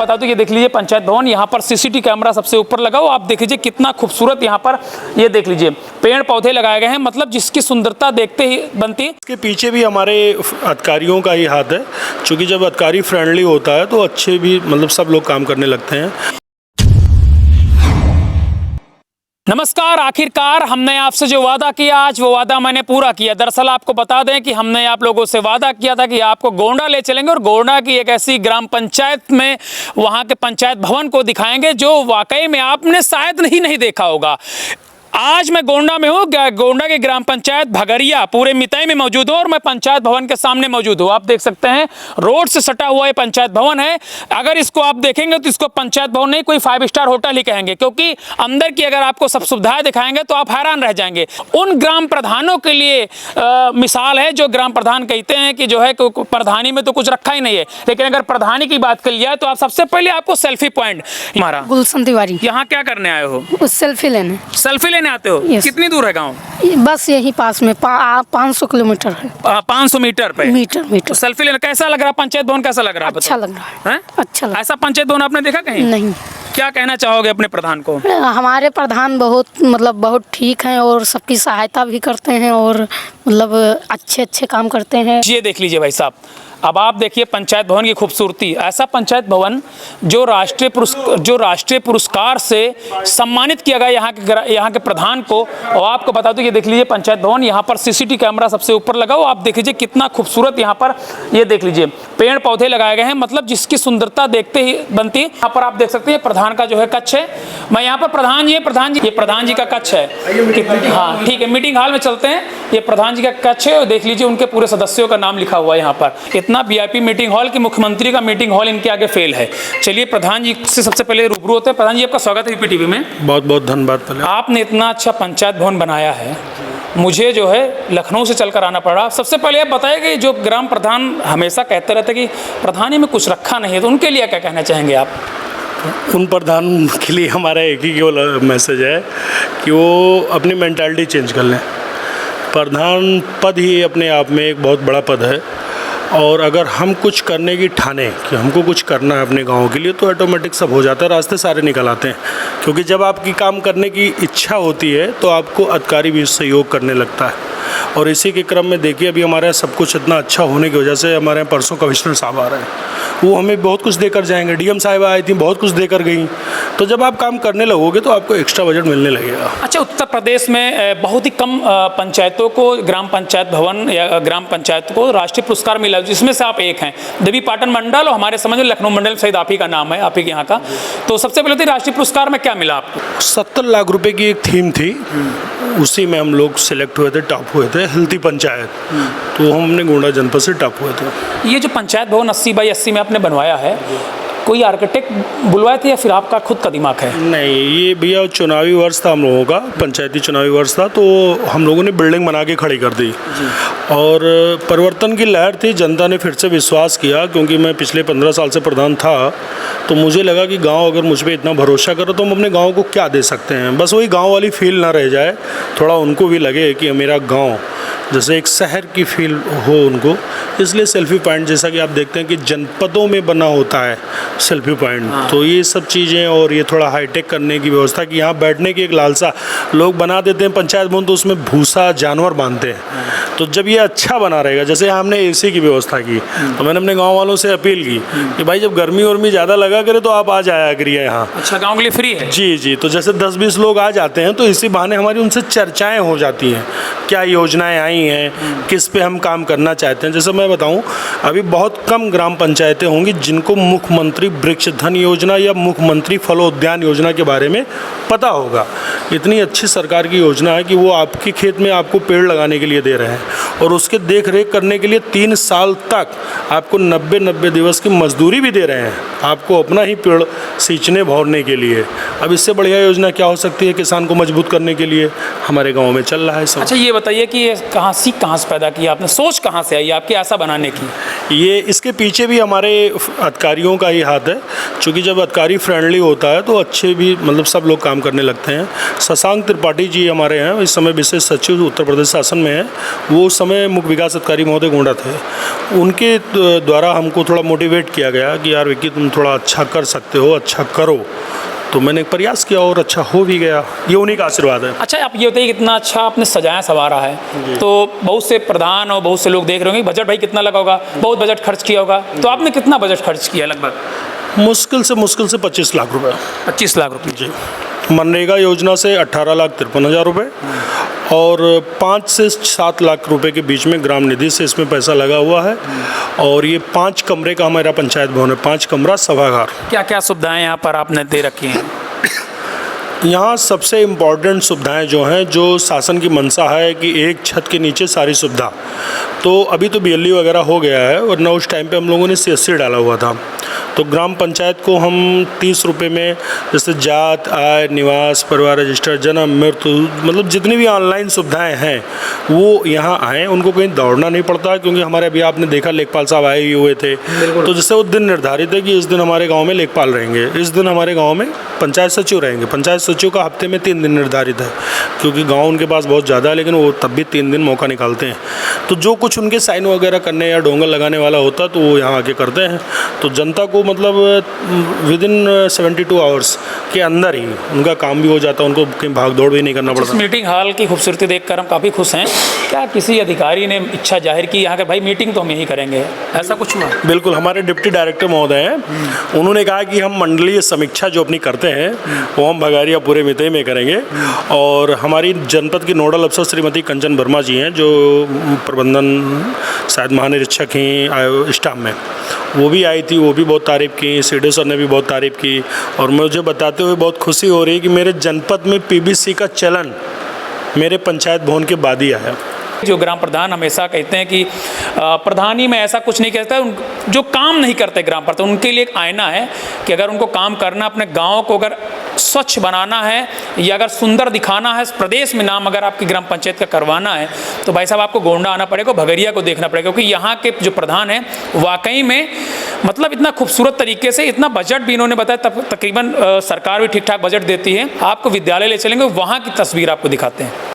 बता दूं, ये देख लीजिए पंचायत भवन, यहाँ पर सीसीटीवी कैमरा सबसे ऊपर लगा हो। आप देख लीजिए कितना खूबसूरत यहाँ पर, ये देख लीजिए पेड़ पौधे लगाए गए हैं, मतलब जिसकी सुंदरता देखते ही बनती है। इसके पीछे भी हमारे अधिकारियों का ही हाथ है, क्योंकि जब अधिकारी फ्रेंडली होता है तो अच्छे भी मतलब सब लोग काम करने लगते हैं। नमस्कार, आखिरकार हमने आपसे जो वादा किया आज वो वादा मैंने पूरा किया। दरअसल आपको बता दें कि हमने आप लोगों से वादा किया था कि आपको गोंडा ले चलेंगे और गोंडा की एक ऐसी ग्राम पंचायत में वहां के पंचायत भवन को दिखाएंगे जो वाकई में आपने शायद नहीं देखा होगा। आज मैं गोंडा में हूँ, गोंडा के ग्राम पंचायत भगरिया पूरे मिताई में मौजूद हूँ और मैं पंचायत भवन के सामने मौजूद हूँ। आप देख सकते हैं रोड से सटा हुआ ये पंचायत भवन है। अगर इसको आप देखेंगे तो इसको पंचायत भवन नहीं, कोई 5 स्टार होटल ही कहेंगे, क्योंकि अंदर की अगर आपको सब सुविधाएं दिखाएंगे तो आप हैरान रह जाएंगे। उन ग्राम प्रधानों के लिए मिसाल है जो ग्राम प्रधान कहते हैं कि जो है प्रधानी में तो कुछ रखा ही नहीं है, लेकिन अगर प्रधानी की बात कर लिया तो आप सबसे पहले आपको सेल्फी पॉइंट। हमारा गुलशन तिवारी, यहाँ क्या करने आए हो? सेल्फी लेने। सेल्फी लेने आते हो? कितनी दूर है गाँव? बस यही पास में 500 किलोमीटर है। 500 मीटर पे? मीटर। सेल्फी लेना कैसा लग रहा? पंचायत भवन कैसा लग रहा? अच्छा लग रहा है। अच्छा लग। ऐसा पंचायत भवन आपने देखा कहीं? नहीं। क्या कहना चाहोगे अपने प्रधान को? हमारे प्रधान बहुत ठीक हैं और सबकी सहायता भी करते हैं और मतलब अच्छे काम करते हैं। ये देख लीजिए भाई साहब, अब आप देखिए पंचायत भवन की खूबसूरती। ऐसा पंचायत भवन जो राष्ट्रीय पुरस्कार से सम्मानित किया गया यहाँ के प्रधान को। और आपको बता दूं, ये देख लीजिए पंचायत भवन, यहाँ पर सीसीटीवी कैमरा सबसे ऊपर लगा हो। आप देख लीजिए कितना खूबसूरत यहाँ पर, ये देख लीजिए पेड़ पौधे लगाए गए हैं, मतलब जिसकी सुंदरता देखते ही बनती है। यहाँ पर आप देख सकते हैं प्रधान का जो है कक्ष है। मैं यहाँ पर प्रधान जी का कक्ष है। हाँ ठीक है, मीटिंग हॉल में चलते हैं। ये प्रधान जी का कक्ष है और देख लीजिए उनके पूरे सदस्यों का नाम लिखा हुआ है यहाँ पर। इतना वीआईपी मीटिंग हॉल कि मुख्यमंत्री का मीटिंग हॉल इनके आगे फेल है। चलिए प्रधान जी से सबसे पहले रूबरू होते हैं। प्रधान जी आपका स्वागत है यूपी टीवी में। बहुत बहुत धन्यवाद। पहले आपने इतना अच्छा पंचायत भवन बनाया है, मुझे जो है लखनऊ से चलकर आना पड़ा। सबसे पहले आप बताइए कि जो ग्राम प्रधान हमेशा कहते रहते कि प्रधानी में कुछ रखा नहीं है, तो उनके लिए क्या कहना चाहेंगे आप? उन प्रधान के लिए हमारा एक ही केवल मैसेज है कि वो अपनी मेंटालिटी चेंज कर लें। प्रधान पद ही अपने आप में एक बहुत बड़ा पद है, और अगर हम कुछ करने की ठाने कि हमको कुछ करना है अपने गांव के लिए तो ऑटोमेटिक सब हो जाता है, रास्ते सारे निकल आते हैं। क्योंकि जब आपकी काम करने की इच्छा होती है तो आपको अधिकारी भी सहयोग करने लगता है। और इसी के क्रम में देखिए अभी हमारे यहाँ सब कुछ इतना अच्छा होने की वजह से हमारे यहाँ परसों कमिश्नर साहब आ रहे हैं, वो हमें बहुत कुछ देकर जाएंगे। डीएम साहिबा आई थी, बहुत कुछ देकर गई। तो जब आप काम करने लगोगे तो आपको एक्स्ट्रा बजट मिलने लगेगा। अच्छा, उत्तर प्रदेश में बहुत ही कम पंचायतों को, ग्राम पंचायत भवन या ग्राम पंचायत को राष्ट्रीय पुरस्कार मिला, जिसमें से आप एक हैं। देवी पाटन मंडल और हमारे समझ में लखनऊ मंडल शायद आप ही का नाम है, आप ही के यहाँ का। तो सबसे पहले तो राष्ट्रीय पुरस्कार में क्या मिला आपको? 70 लाख रुपए की एक थीम थी, उसी में हम लोग सिलेक्ट हुए थे, टॉप हुए थे, हेल्थी पंचायत। तो हम अपने गोंडा जनपद से टॉप हुए थे। ये जो पंचायत भवन 80x80 में आपने बनवाया है, कोई आर्किटेक्ट बुलवाए थे या फिर आपका खुद का दिमाग है? नहीं, ये भैया चुनावी वर्ष था हम लोगों का, पंचायती चुनावी वर्ष था, तो हम लोगों ने बिल्डिंग बना के खड़ी कर दी। और परिवर्तन की लहर थी, जनता ने फिर से विश्वास किया। क्योंकि मैं पिछले 15 साल से प्रधान था, तो मुझे लगा कि गांव अगर मुझ पर इतना भरोसा करो तो हम अपने गांव को क्या दे सकते हैं। बस वही गांव वाली फील ना रह जाए, थोड़ा उनको भी लगे कि मेरा गाँव जैसे एक शहर की फील हो उनको। इसलिए सेल्फी पॉइंट, जैसा कि आप देखते हैं कि जनपदों में बना होता है सेल्फी पॉइंट, तो ये सब चीज़ें, और ये थोड़ा हाईटेक करने की व्यवस्था कि यहाँ बैठने की एक लालसा लोग बना देते हैं पंचायत भवन, तो उसमें भूसा जानवर बांधते हैं। तो जब ये अच्छा बना रहेगा, जैसे हमने एसी की व्यवस्था की, तो मैंने अपने गाँव वालों से अपील की कि भाई जब गर्मी वर्मी ज़्यादा लगा करे तो आप आ जाया करिए यहाँ। अच्छा, गाँव के लिए फ्री है? जी। तो जैसे 10-20 लोग आ जाते हैं तो इसी बहाने हमारी उनसे चर्चाएँ हो जाती हैं, क्या योजनाएँ आई हैं, किस पे हम काम करना चाहते हैं। जैसे मैं बताऊं, अभी बहुत कम ग्राम पंचायतें होंगी जिनको मुख्यमंत्री वृक्ष धन योजना या मुख्यमंत्री फलोद्यान योजना के बारे में पता होगा। इतनी अच्छी सरकार की योजना है कि वो आपके खेत में आपको पेड़ लगाने के लिए दे रहे हैं, और उसके देख रेख करने के लिए 3 साल तक आपको 90 दिवस की मजदूरी भी दे रहे हैं, आपको अपना ही पेड़ सींचने भौरने के लिए। अब इससे बढ़िया योजना क्या हो सकती है किसान को मजबूत करने के लिए? हमारे गाँव में चल रहा है सब। अच्छा, ये बताइए कि ये कहाँ से पैदा किया आपने, सोच कहाँ से आई आपकी ऐसा बनाने की? ये इसके पीछे भी हमारे अधिकारियों का ही हाथ है, क्योंकि जब अधिकारी फ्रेंडली होता है तो अच्छे भी मतलब सब लोग काम करने लगते हैं। शशांक त्रिपाठी जी हमारे हैं, इस समय विशेष सचिव उत्तर प्रदेश शासन में है। वो उस समय मुख्य विकास अधिकारी महोदय गोंडा थे। उनके द्वारा हमको थोड़ा मोटिवेट किया गया कि यार विक्की तुम थोड़ा अच्छा कर सकते हो, अच्छा करो। तो मैंने एक प्रयास किया और अच्छा हो भी गया। ये उन्हीं का आशीर्वाद है। अच्छा, आप ये बताइए कितना अच्छा आपने सजाया संवारा है, तो बहुत से प्रधान और बहुत से लोग देख रहे होंगे बजट भाई कितना लगा होगा, बहुत बजट खर्च किया होगा, तो आपने कितना बजट खर्च किया लगभग? मुश्किल से 25 लाख रुपए। 25 लाख रुपये जी। मनरेगा योजना से 18,53,000 रुपये और 5 से 7 लाख रुपए के बीच में ग्राम निधि से इसमें पैसा लगा हुआ है। और ये 5 कमरे का हमारा पंचायत भवन है, 5 कमरा सभागार। क्या क्या सुविधाएं यहाँ पर आपने दे रखी हैं? यहाँ सबसे इम्पॉर्टेंट सुविधाएं जो हैं, जो शासन की मंशा है कि एक छत के नीचे सारी सुविधा। तो अभी तो BLE वगैरह हो गया है, वरना उस टाइम पे हम लोगों ने CSC डाला हुआ था। तो ग्राम पंचायत को हम 30 रुपये में जैसे जात, आय, निवास, परिवार रजिस्टर, जन्म, मृत्यु, मतलब जितनी भी ऑनलाइन सुविधाएं हैं वो यहाँ आएँ। उनको कहीं दौड़ना नहीं पड़ता, क्योंकि हमारे अभी आपने देखा लेखपाल साहब आए हुए थे। तो जैसे वो दिन निर्धारित है कि इस दिन हमारे गाँव में लेखपाल रहेंगे, इस दिन हमारे गाँव में पंचायत सचिव रहेंगे। पंचायत सचिव का हफ्ते में 3 दिन निर्धारित है, क्योंकि गाँव उनके पास बहुत ज़्यादा है, लेकिन वो तब भी 3 दिन मौका निकालते हैं। तो जो कुछ उनके साइन वगैरह करने या डोंगर लगाने वाला होता तो वो यहाँ आके करते हैं। तो जनता को मतलब विदिन 72 आवर्स के अंदर ही उनका काम भी हो जाता है, उनको कहीं भाग दौड़ भी नहीं करना पड़ता। इस मीटिंग हॉल की खूबसूरती देखकर हम काफ़ी खुश हैं। क्या किसी अधिकारी ने इच्छा जाहिर की यहाँ के भाई मीटिंग तो हम यही करेंगे, ऐसा कुछ हुआ? बिल्कुल, हमारे डिप्टी डायरेक्टर महोदय हैं, उन्होंने कहा कि हम मंडलीय समीक्षा जो अपनी करते हैं वो हम भगारिया पूरे मितई में करेंगे। और हमारी जनपद की नोडल अफसर श्रीमती कंचन वर्मा जी हैं, जो प्रबंधन शायद महानिरीक्षक हैं स्टाफ में, वो भी आई थी, वो भी बहुत तारीफ़ की। सीडीओ सर ने भी बहुत तारीफ़ की। और मुझे बताते हुए बहुत खुशी हो रही है कि मेरे जनपद में PBC का चलन मेरे पंचायत भवन के बाद ही आया। जो ग्राम प्रधान हमेशा कहते हैं कि प्रधान ही मैं ऐसा कुछ नहीं कहता, जो काम नहीं करते ग्राम प्रधान उनके लिए एक आईना है कि अगर उनको काम करना, अपने गांव को अगर स्वच्छ बनाना है या अगर सुंदर दिखाना है, प्रदेश में नाम अगर आपकी ग्राम पंचायत का करवाना है, तो भाई साहब आपको गोंडा आना पड़ेगा, भगरिया को देखना पड़ेगा। क्योंकि यहाँ के जो प्रधान हैं वाकई में मतलब इतना खूबसूरत तरीके से, इतना बजट भी इन्होंने बताया, तब तकरीबन सरकार भी ठीक ठाक बजट देती है। आपको विद्यालय ले चलेंगे, वहाँ की तस्वीर आपको दिखाते हैं।